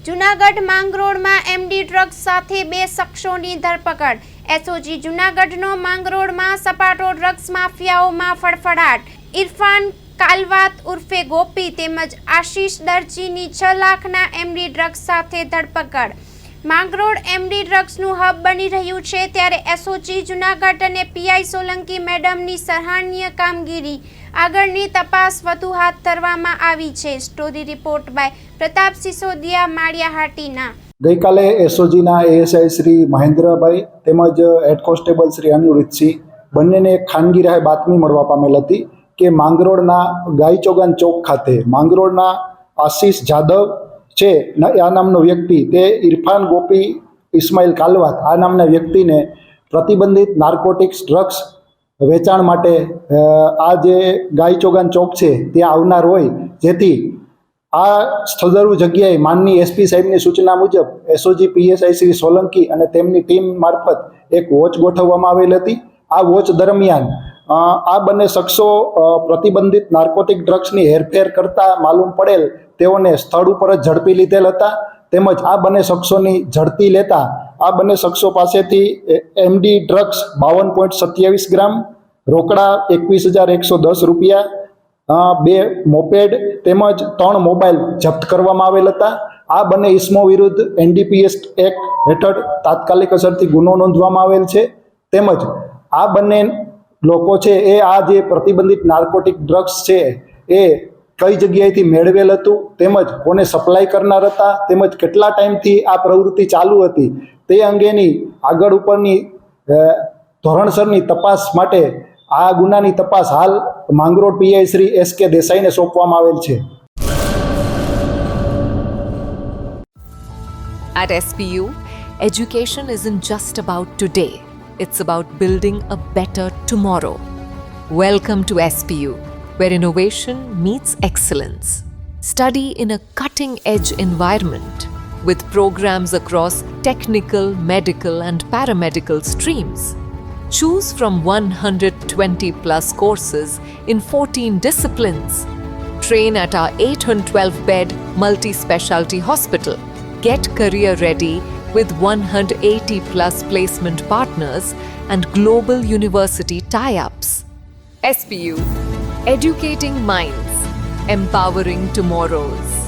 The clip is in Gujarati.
જૂનાગઢ માંગરોળમાં એમડી ડ્રગ્સ સાથે 2 શખ્સોની ધરપકડ. એસઓજી જૂનાગઢનો માંગરોળમાં સપાટો ડ્રગ્સ માફિયાઓમાં ફડફડાટ. ઇરફાન કાલવાત ઉર્ફે ગોપી તેમજ આશીષ દરજીની 6 લાખના એમડી ડ્રગ્સ સાથે ધરપકડ. માંગરોળ એમડી ડ્રગ્સનું હબ બની રહ્યું છે, ત્યારે એસઓજી જૂનાગઢ અને પીઆઈ સોલંકી મેડમની સરાહનીય કામગીરી. આગળની તપાસ વધુ હાથ ધરવામાં આવી છે. Story report by Pratap Sisodia, Malia Hatina. ગઈકાલે એસઓજીના એએસઆઈ શ્રી મહેન્દ્રભાઈ તેમજ હેડ કોન્સ્ટેબલ શ્રી અનુરીતસિંહ બંનેને એક ખાનગી રાહે બાતમી મળવા પામેલ હતી કે માંગરોળના ગાયચોગાન ચોક ખાતે માંગરોળના આશીષ જાદવ છે આ નામનો વ્યક્તિ, તે ઇરફાન ગોપી ઇસ્માઇલ કાલવાત આ નામના વ્યક્તિને પ્રતિબંધિત નાર્કોટિક્સ ડ્રગ્સ વેચાણ માટે આ જે ગાયચોગાન ચોક છે ત્યાં આવનાર હોય, જેથી આ સદરુ જગ્યાએ માનની એસપી સાહેબની સૂચના મુજબ એસઓજી પીએસઆઈ શ્રી સોલંકી અને તેમની ટીમ મારફત એક વોચ ગોઠવવામાં આવેલ હતી. આ વોચ દરમિયાન આ બંને શખ્સો પ્રતિબંધિત નાર્કોટિક ડ્રગ્સની હેરફેર કરતા માલુમ પડેલ તેઓને સ્થળ ઉપર જ ઝડપી લીધેલ હતા. તેમજ આ બંને શખ્સોની ઝડપી લેતા આ બંને શખ્સો પાસેથી એમડી ડ્રગ્સ 52.27 ગ્રામ, રોકડા 21,110 રૂપિયા, 2 મોપેડ તેમજ 3 મોબાઈલ જપ્ત કરવામાં આવેલ હતા. આ બંને ઇસમો વિરુદ્ધ એનડીપીએસ એક્ટ હેઠળ તાત્કાલિક અસરથી ગુનો નોંધવામાં આવેલ છે. તેમજ આ બંને લોકો છે એ આ જે પ્રતિબંધિત નાર્કોટિક ડ્રગ્સ છે એ કઈ જગ્યાએથી મેળવેલ હતું, તેમજ કોને સપ્લાય કરનાર હતા, તેમજ કેટલા ટાઈમથી આ પ્રવૃત્તિ ચાલુ હતી તે અંગેની આગળ ઉપરની ધોરણસરની તપાસ માટે આ ગુનાની તપાસ હાલ માંગરોળ પીઆઈ શ્રી એસ.કે. દેસાઈને સોંપવામાં આવેલ છે. At SPU, education isn't just about today. It's about building a better tomorrow. Welcome to SPU, where innovation meets excellence. Study in a cutting-edge environment with programs across technical, medical and paramedical streams. Choose from 120 plus courses in 14 disciplines. Train at our 812-bed multi-specialty hospital. Get career ready with 180 plus placement partners and global university tie-ups. SPU, educating minds, empowering tomorrows.